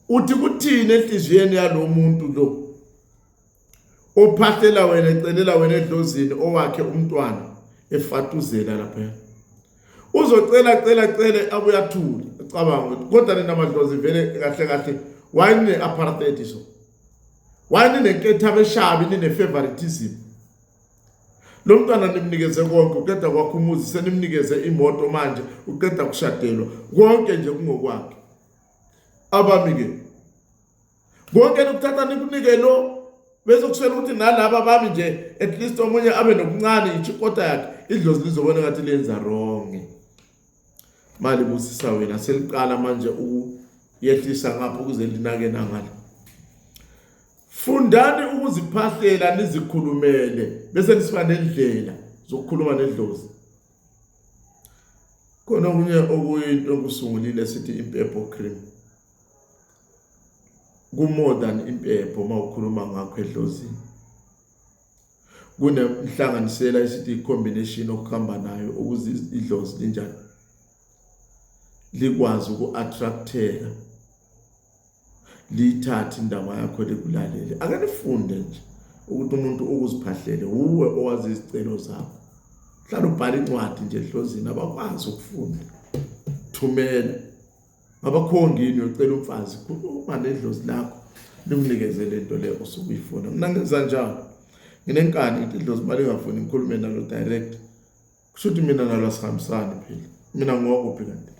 uthi kuthini enhliziyweni yalomuntu lo ophahlela wena ecelela wena edlozini owakhe umntwana efatuzela lapha uzocela abuyathula ecabanga kodwa ninamadlozi vele kahle wayine apartheid so wayine nenketha beshabi nine favoritism lo mntwana nimnikeze konke uqeda kwakhe umuzi senimnikeze imoto manje uqeda kushadelwa konke nje kungokwakhe abamike konke ukuthatha nikunike lo bese kuswela ukuthi nalabo bami nje at least omunye abe nokuncane ichikota yakhe idlozi lizobona ngathi lenza wrong mali busisa wena seliqala manje ukuyehlisa ngapha ukuze linake nangala fundani ukuziphahlela nizikhulumele bese nisiba nendlela zokukhuluma nedlozi khona okunye okuyinto okusungulile sithi impepho cream more than impepho mawukhuluma ngakho edlozini kunemhlanganisela esithi combination okuhamba nayo ukuze idlozi linjani likwazi uku-attracteka lithathe indaba yakho lekulalele akanifunde nje ukuthi umuntu ukuziphahlele uwe owazi izicelo zakho hlala ubhala incwadi nje edlozini abakwazi ukufunda thumela abakhongini ucela umfazi uma nedlozi lakho limnikeze lento le osukuyifuna mina ngenza njalo nginenkani ithi idlozi mali ngafuni ngikhulume nalo direct kusho ukuthi mina nalo asihambisani phela mina ngowakuphi kanti